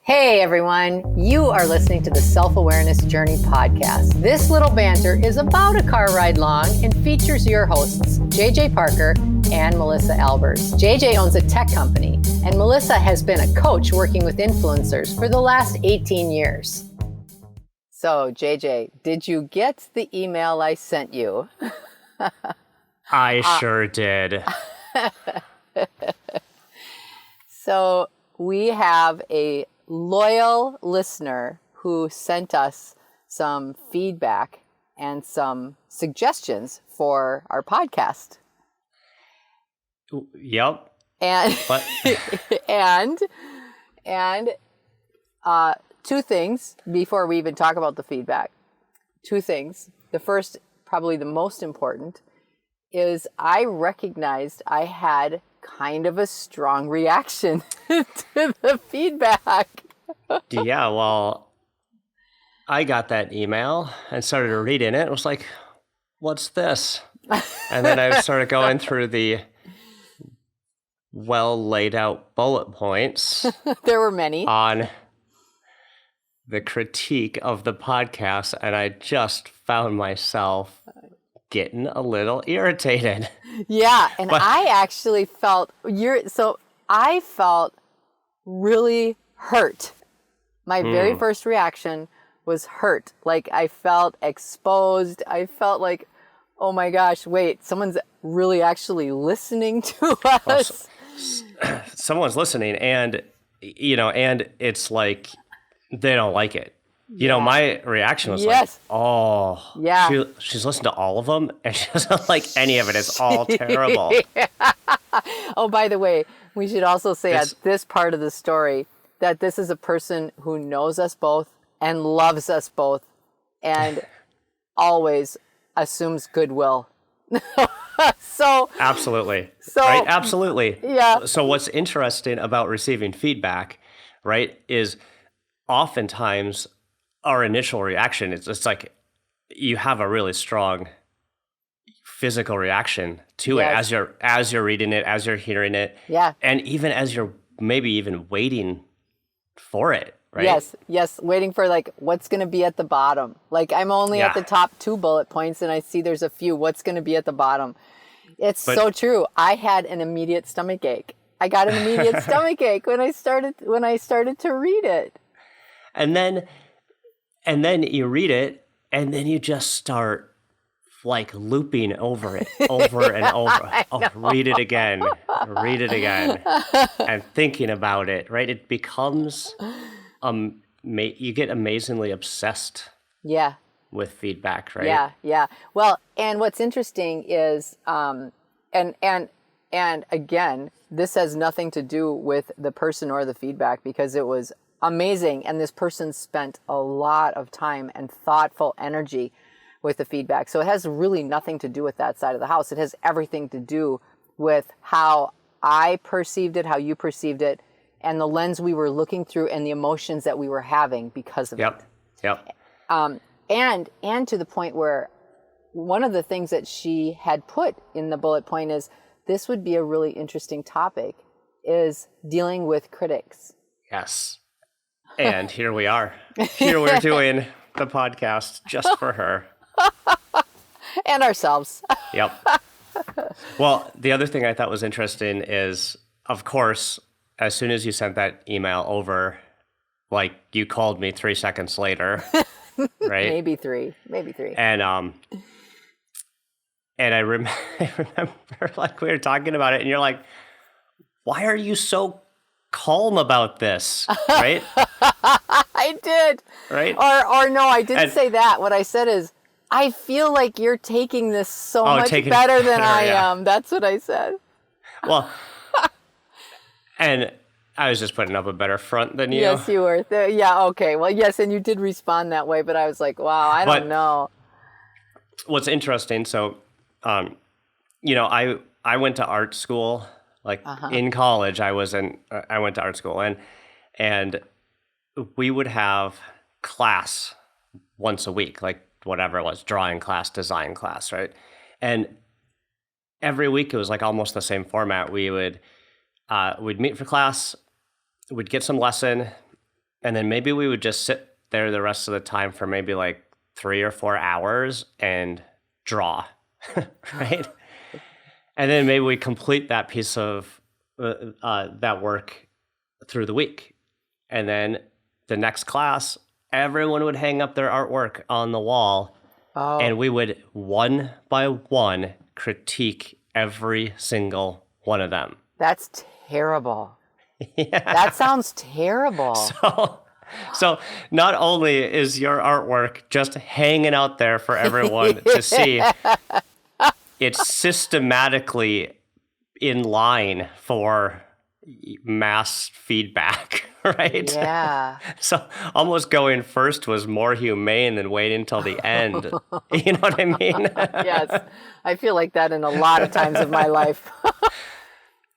Hey everyone, you are listening to the Self-Awareness Journey podcast. This little banter is about a car ride long and features your hosts, JJ Parker and Melissa Albers. JJ owns a tech company and Melissa has been a coach working with influencers for the last 18 years. So JJ, did you get the email I sent you? I sure did. So we have a loyal listener who sent us some feedback and some suggestions for our podcast. Yep. And But and two things before we even talk about the feedback. Two things. The first, probably the most important, is I recognized I had kind of a strong reaction to the feedback. yeah, well, I got that email and started reading it. It was like, what's this? And then I started going through the well laid out bullet points. There were many. On the critique of the podcast, and I just found myself getting a little irritated. Yeah, and I actually felt I felt really hurt. My very first reaction was hurt. Like I felt exposed. I felt like, oh my gosh, wait, someone's really actually listening to us. Well, someone's listening, and and it's like they don't like it. You know, my reaction was like, oh, yeah. She's listened to all of them, and she doesn't like any of it. It's all terrible. Oh, by the way, we should also say at this part of the story that this is a person who knows us both and loves us both and always assumes goodwill. Absolutely. So, right? Absolutely. Yeah. So what's interesting about receiving feedback, right, is oftentimes our initial reaction is it's like you have a really strong physical reaction to it as you're reading it, as you're hearing it. Yeah. And even as you're maybe even waiting for it, right? Yes. Waiting for like what's going to be at the bottom. Like I'm only at the top 2 bullet points and I see there's a few. What's going to be at the bottom? It's so true. I had an immediate stomach ache. I got an immediate stomach ache when I started to read it. And then you read it, and then you just start like looping over it over and over. Read it again, and thinking about it, right? It becomes, you get amazingly obsessed with feedback, right? Yeah. Well, and what's interesting is, and again, this has nothing to do with the person or the feedback because it was amazing. And this person spent a lot of time and thoughtful energy with the feedback. So it has really nothing to do with that side of the house. It has everything to do with how I perceived it, how you perceived it, and the lens we were looking through and the emotions that we were having because of it. Yep. And to the point where one of the things that she had put in the bullet point is this would be a really interesting topic is dealing with critics. Yes. And here we are. Here we're doing the podcast just for her. And ourselves. Yep. Well, the other thing I thought was interesting is, of course, as soon as you sent that email over, like you called me 3 seconds later, right? Maybe three. And I remember like we were talking about it, and you're like, "Why are you so calm about this?" Right? I did. Right? Or no, I didn't say that. What I said is, I feel like you're taking this so much better than I am. That's what I said. Well, and I was just putting up a better front than you. Yes, you were. Yeah, okay. Well, yes, and you did respond that way, but I was like, wow, I don't know. What's interesting, so, I went to art school. Like in college, I went to art school, and we would have class once a week, like whatever it was, drawing class, design class, right? And every week it was like almost the same format. We'd meet for class, we'd get some lesson, and then maybe we would just sit there the rest of the time for maybe like 3 or 4 hours and draw, right? And then maybe we complete that piece of that work through the week. And then the next class, everyone would hang up their artwork on the wall, and we would one by one critique every single one of them. That's terrible. Yeah. That sounds terrible. So not only is your artwork just hanging out there for everyone to see, it's systematically in line for mass feedback, right? Yeah. So almost going first was more humane than waiting until the end. You know what I mean? Yes. I feel like that in a lot of times of my life.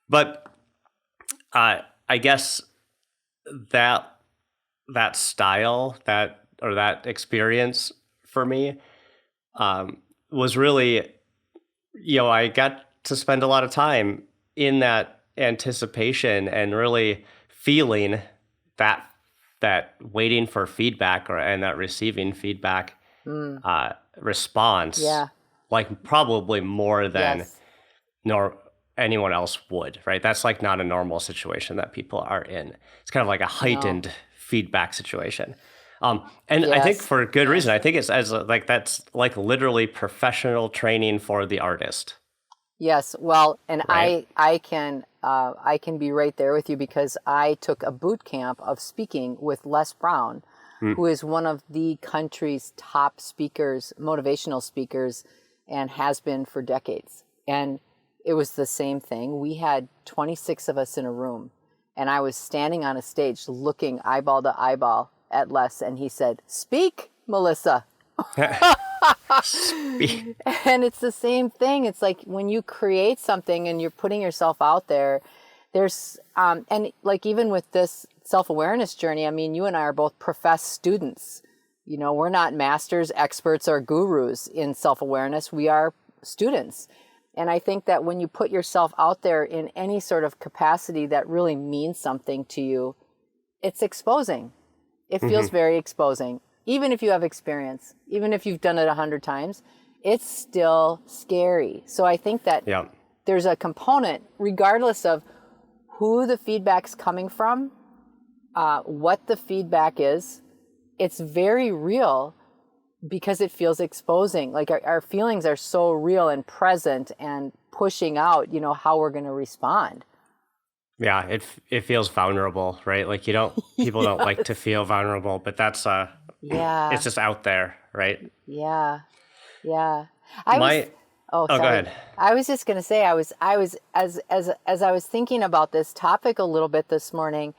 But I guess that style, that experience for me was really, I got to spend a lot of time in that anticipation and really feeling that waiting for feedback and that receiving feedback response, Yeah. like probably more than Yes. anyone else would, right? That's like not a normal situation that people are in. It's kind of like a heightened feedback situation. And I think Yes. for good reason. I think it's that's like literally professional training for the artist. Yes, well, and Right. I can be right there with you because I took a boot camp of speaking with Les Brown, who is one of the country's top speakers, motivational speakers, and has been for decades. And it was the same thing. We had 26 of us in a room, and I was standing on a stage looking eyeball to eyeball at Les, and he said, "Speak, Melissa." And it's the same thing. It's like when you create something and you're putting yourself out there, there's, and like even with this self-awareness journey, I mean, you and I are both professed students. We're not masters, experts, or gurus in self-awareness. We are students. And I think that when you put yourself out there in any sort of capacity that really means something to you, it's exposing. It feels very exposing. Even if you have experience, even if you've done it 100 times, it's still scary. So I think that there's a component, regardless of who the feedback's coming from, what the feedback is, it's very real because it feels exposing. Like our feelings are so real and present and pushing out, how we're going to respond. Yeah, it feels vulnerable, right? Like people don't like to feel vulnerable, but that's Yeah. it's just out there, right? Yeah. Yeah. Go ahead. I was just going to say, I was as I was thinking about this topic a little bit this morning,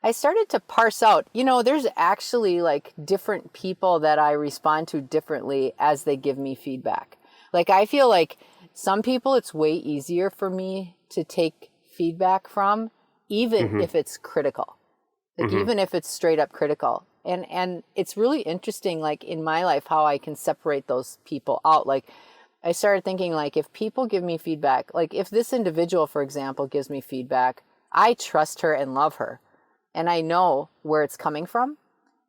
I started to parse out, there's actually like different people that I respond to differently as they give me feedback. Like, I feel like some people, it's way easier for me to take feedback from, even if it's critical, like even if it's straight up critical. And it's really interesting, like in my life, how I can separate those people out. Like, I started thinking, like, if people give me feedback, like if this individual, for example, gives me feedback, I trust her and love her. And I know where it's coming from.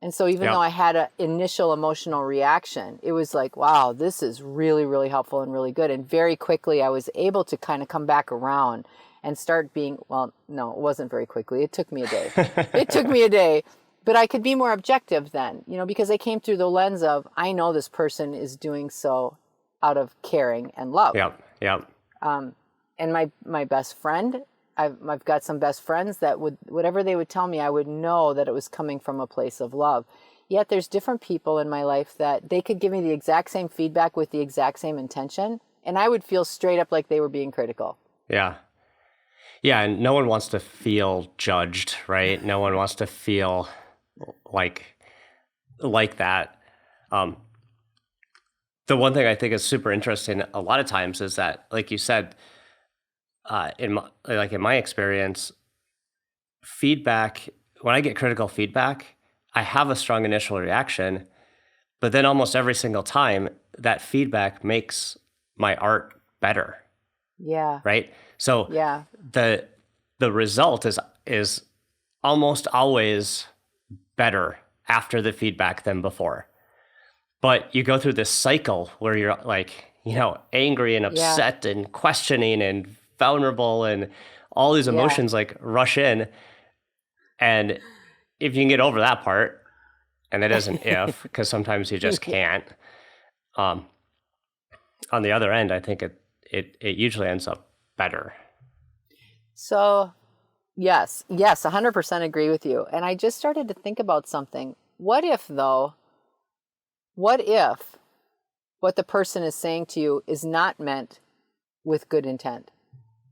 And so even though I had an initial emotional reaction, it was like, wow, this is really, really helpful and really good. And very quickly, I was able to kind of come back around and start being, well, no, it wasn't very quickly. It took me a day. It took me a day. But I could be more objective then, because I came through the lens of, I know this person is doing so out of caring and love. Yeah. And my best friend, I've got some best friends that would, whatever they would tell me, I would know that it was coming from a place of love. Yet there's different people in my life that they could give me the exact same feedback with the exact same intention, and I would feel straight up like they were being critical. Yeah. Yeah, and no one wants to feel judged, right? No one wants to feel like that. The one thing I think is super interesting a lot of times is that, like you said, in my experience, feedback, when I get critical feedback, I have a strong initial reaction, but then almost every single time that feedback makes my art better. Yeah. Right? So the result is almost always better after the feedback than before. But you go through this cycle where you're like, angry and upset and questioning and vulnerable, and all these emotions like rush in. And if you can get over that part, and it isn't if, because sometimes you just can't, on the other end, I think it usually ends up better. So yes, 100% agree with you. And I just started to think about something. What if what the person is saying to you is not meant with good intent?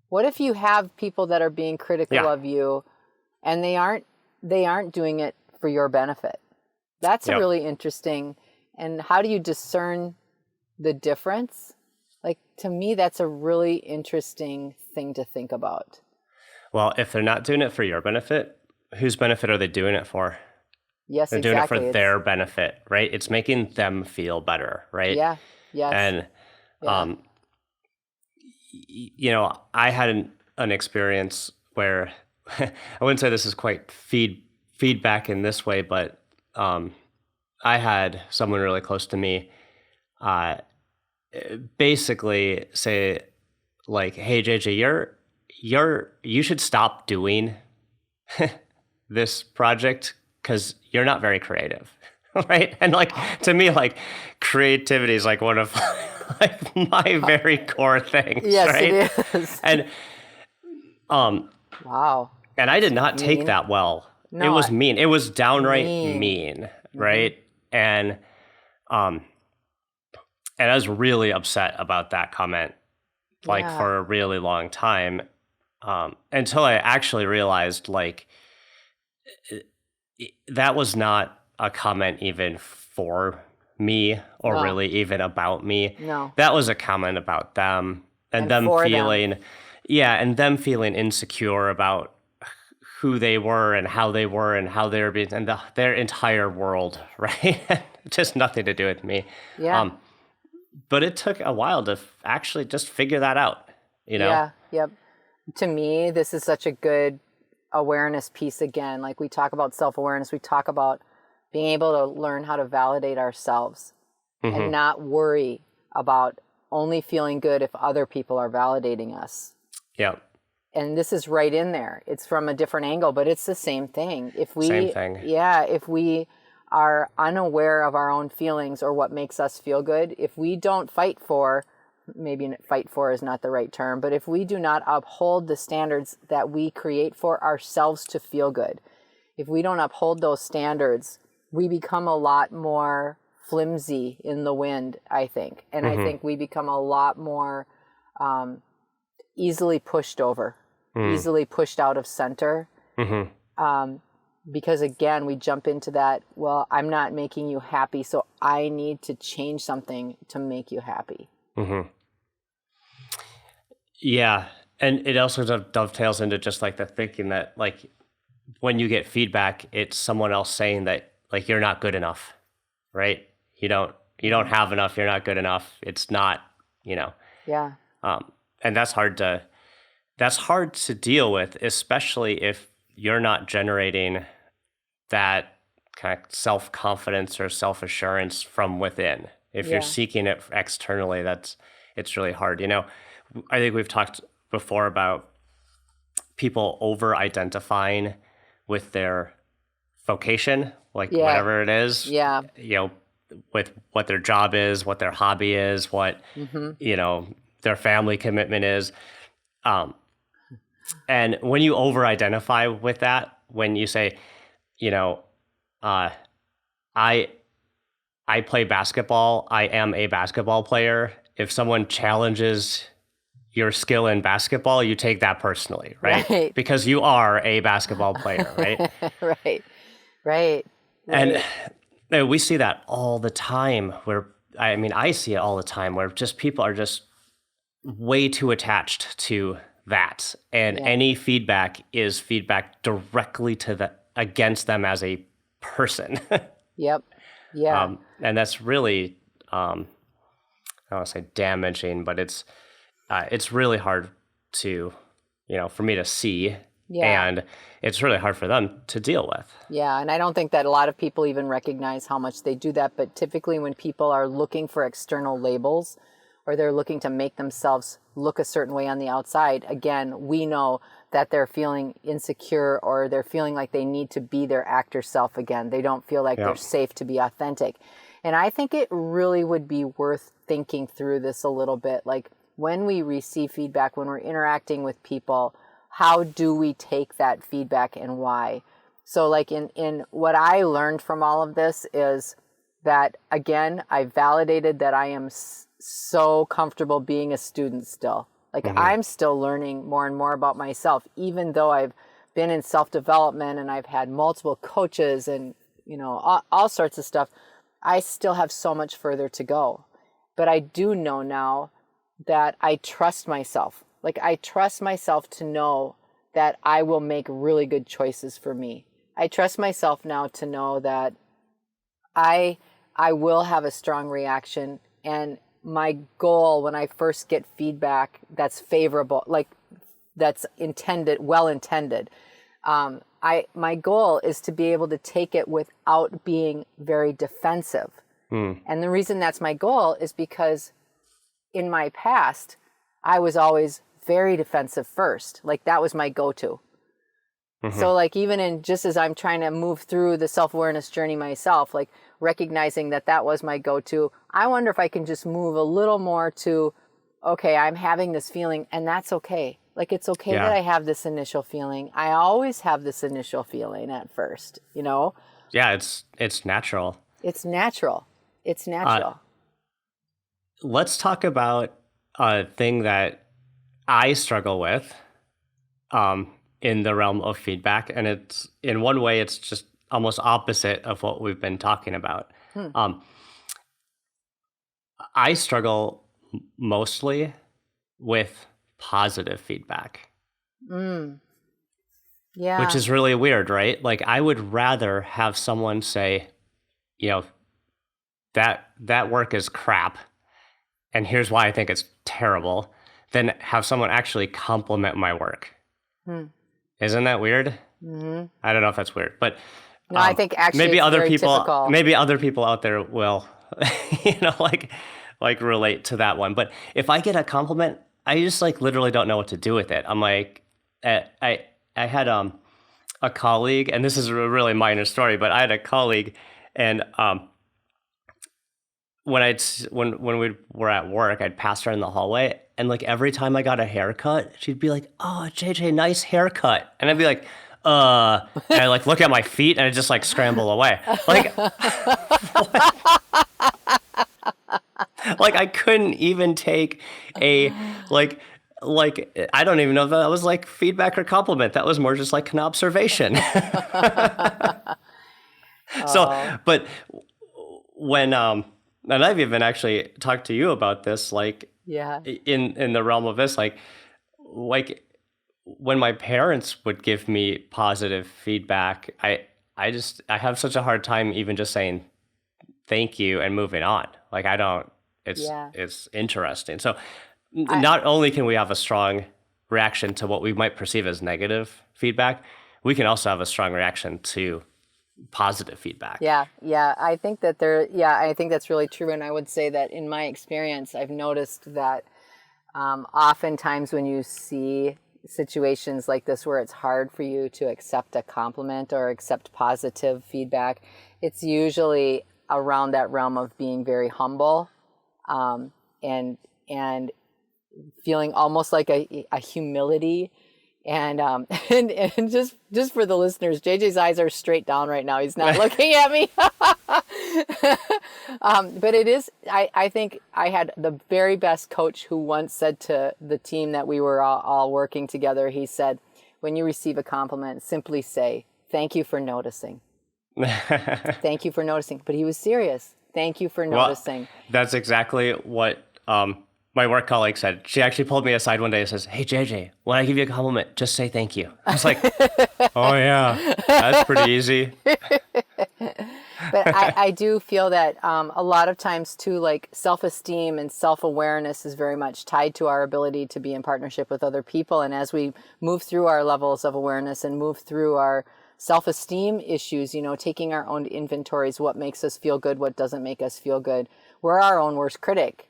What if you have people that are being critical of you and they aren't doing it for your benefit? That's a really interesting. And how do you discern the difference? Like, to me, that's a really interesting thing to think about. Well, if they're not doing it for your benefit, whose benefit are they doing it for? Yes, they're doing it for their benefit, right? It's making them feel better, right? Yeah. Yes. And, I had an experience where I wouldn't say this is quite feedback in this way, but I had someone really close to me basically say, like, "Hey, JJ, you should stop doing this project because you're not very creative." Right? And like, to me, like, creativity is like one of like my very core things. Yes, right? it is. And wow. and I did not take that well. No, it was mean. It was downright mean, right? And I was really upset about that comment, like, for a really long time, until I actually realized, like, that was not a comment even for me or really even about me. No. That was a comment about them and them feeling, and them feeling insecure about who they were and how they were being, and their entire world, right? Just nothing to do with me. Yeah. But it took a while to actually just figure that out, Yeah. Yep. To me, this is such a good awareness piece again. Like, we talk about self-awareness, we talk about being able to learn how to validate ourselves and not worry about only feeling good if other people are validating us. Yeah. And this is right in there. It's from a different angle, but it's the same thing. Same thing. Yeah, if we are unaware of our own feelings or what makes us feel good, if we don't fight for is not the right term, but if we do not uphold the standards that we create for ourselves to feel good, if we don't uphold those standards, we become a lot more flimsy in the wind, I think. And I think we become a lot more easily pushed over, easily pushed out of center. Because again, we jump into that, well, I'm not making you happy, so I need to change something to make you happy. Yeah. And it also dovetails into just like the thinking that, like, when you get feedback, it's someone else saying that, like, you're not good enough, right? You don't have enough. You're not good enough. It's not, Yeah. And that's hard to deal with, especially if you're not generating that kind of self-confidence or self-assurance from within. If you're seeking it externally, it's really hard. I think we've talked before about people over-identifying with their vocation, like whatever it is, with what their job is, what their hobby is, what, their family commitment is. And when you over-identify with that, when you say, I play basketball, I am a basketball player. If someone challenges your skill in basketball, you take that personally, right? Because you are a basketball player, right? Right. And we see that all the time I see it all the time where just people are just way too attached to that. And any feedback is feedback directly against them as a person. Yep. Yeah. And that's really, I don't want to say damaging, but it's really hard to, for me to see Yeah. And it's really hard for them to deal with. Yeah, and I don't think that a lot of people even recognize how much they do that. But typically when people are looking for external labels or they're looking to make themselves look a certain way on the outside, again, we know that they're feeling insecure or they're feeling like they need to be their actor self again. They don't feel like they're safe to be authentic. And I think it really would be worth thinking through this a little bit. Like when we receive feedback, when we're interacting with people, how do we take that feedback and why? So like in what I learned from all of this is that, again, I validated that I am so comfortable being a student still. Like I'm still learning more and more about myself, even though I've been in self-development and I've had multiple coaches and, you know, all sorts of stuff. I still have so much further to go. But I do know now that I trust myself. Like I trust myself to know that I will make really good choices for me. I trust myself now to know that I will have a strong reaction, and my goal when I first get feedback that's favorable, like that's intended, well intended, my goal is to be able to take it without being very defensive. And the reason that's my goal is because in my past, I was always very defensive first. Like that was my go-to. So like even in just as I'm trying to move through the self-awareness journey myself, like recognizing that that was my go-to, I wonder if I can just move a little more to, okay, I'm having this feeling and that's okay. Like it's okay that I have this initial feeling. I always have this initial feeling at first, you know? Yeah, it's natural. It's natural. It's natural. Let's talk about a thing that I struggle with in the realm of feedback. And it's in one way, it's just almost opposite of what we've been talking about. I struggle mostly with positive feedback. Yeah. Which is really weird, right? Like I would rather have someone say, you know, that work is crap, and here's why I think it's terrible, than have someone actually compliment my work. Isn't that weird? I don't know if that's weird, but no, I think actually maybe it's other very people, typical. maybe other people out there will, you know, like relate to that one. But if I get a compliment, I just like literally don't know what to do with it. I'm like, I had a colleague, and this is a really minor story, but I had a colleague, and when we were at work, I'd pass her in the hallway, and like every time I got a haircut, she'd be like, "Oh, JJ, nice haircut," and I'd be like, and I like look at my feet, and I just like scramble away, like, like I couldn't even take a like I don't even know if that was like feedback or compliment. That was more just like an observation. So, but when and I've even actually talked to you about this, like in the realm of this, like when my parents would give me positive feedback, I have such a hard time even just saying thank you and moving on. Like I don't, it's interesting. So not only can we have a strong reaction to what we might perceive as negative feedback, we can also have a strong reaction to positive feedback. Yeah. I think that I think that's really true. And I would say that in my experience, I've noticed that oftentimes when you see situations like this where it's hard for you to accept a compliment or accept positive feedback, it's usually around that realm of being very humble and feeling almost like a humility. And and just for the listeners, JJ's eyes are straight down right now. He's not looking at me. But it is, I think I had the very best coach who once said to the team that we were all working together, he said, when you receive a compliment, simply say, "Thank you for noticing." Thank you for noticing. But he was serious. Thank you for noticing. Well, that's exactly what my work colleague said. She actually pulled me aside one day and says, "Hey, JJ, when I give you a compliment, just say thank you." I was like, "Oh yeah, that's pretty easy." But But I do feel that a lot of times too, like self-esteem and self-awareness is very much tied to our ability to be in partnership with other people. And as we move through our levels of awareness and move through our self-esteem issues, taking our own inventories, what makes us feel good, what doesn't make us feel good. We're our own worst critic.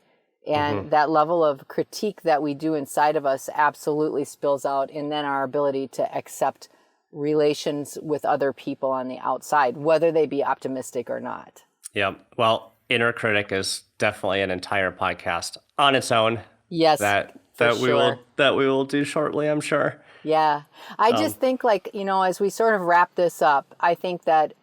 And that level of critique that we do inside of us absolutely spills out. And then our ability to accept relations with other people on the outside, whether they be optimistic or not. Yeah. Well, inner critic is definitely an entire podcast on its own. Yes. That we will do shortly, I'm sure. Yeah. I just think as we sort of wrap this up, I think that,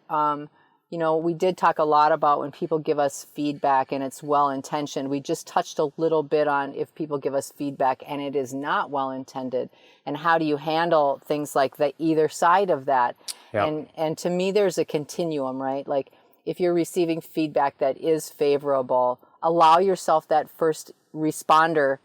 we did talk a lot about when people give us feedback and it's well-intentioned. We just touched a little bit on if people give us feedback and it is not well-intended, and how do you handle things like the either side of that. Yep. And to me, there's a continuum, right? Like if you're receiving feedback that is favorable, allow yourself that first responder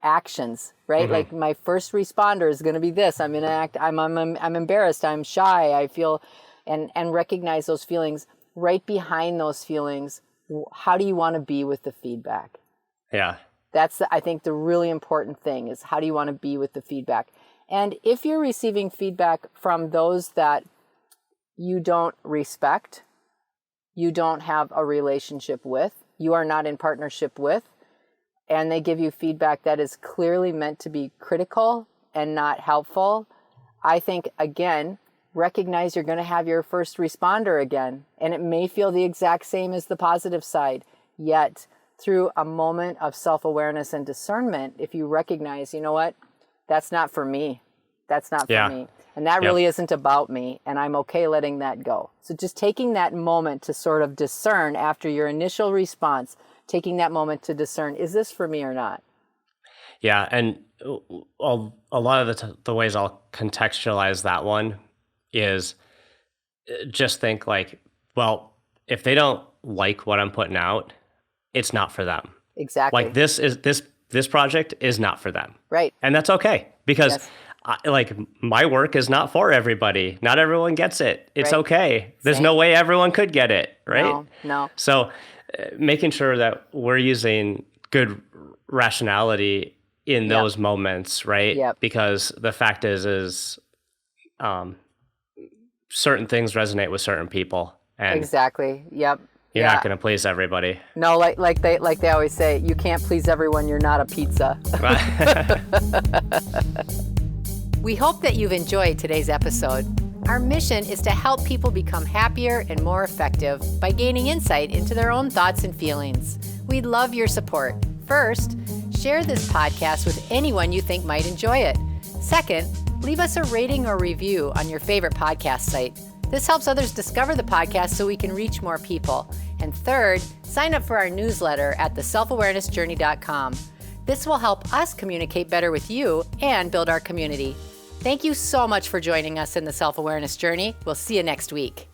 actions, right? Like my first responder is going to be this. I'm going to act. I'm embarrassed. I'm shy. I feel, and recognize those feelings. Right behind those feelings, how do you want to be with the feedback? Yeah. That's, I think, the really important thing is how do you want to be with the feedback? And if you're receiving feedback from those that you don't respect, you don't have a relationship with, you are not in partnership with, and they give you feedback that is clearly meant to be critical and not helpful, I think, again, recognize you're going to have your first responder again, and it may feel the exact same as the positive side. Yet, through a moment of self-awareness and discernment, if you recognize, you know what, that's not for me. That's not for me. And that really isn't about me, and I'm okay letting that go. So just taking that moment to sort of discern after your initial response, taking that moment to discern, is this for me or not? Yeah, and a lot of the ways I'll contextualize that one is just think like, well, if they don't like what I'm putting out, it's not for them. Exactly. Like this project is not for them. Right. And that's okay, because my work is not for everybody. Not everyone gets it. It's okay. There's no way everyone could get it, right? No. So making sure that we're using good rationality in those moments, right? Yep. Because the fact is certain things resonate with certain people, and exactly. Yep. you're not going to please everybody. No, like they always say, you can't please everyone. You're not a pizza. We hope that you've enjoyed today's episode. Our mission is to help people become happier and more effective by gaining insight into their own thoughts and feelings. We'd love your support. First, share this podcast with anyone you think might enjoy it. Second, leave us a rating or review on your favorite podcast site. This helps others discover the podcast so we can reach more people. And third, sign up for our newsletter at theselfawarenessjourney.com. This will help us communicate better with you and build our community. Thank you so much for joining us in the Self-Awareness Journey. We'll see you next week.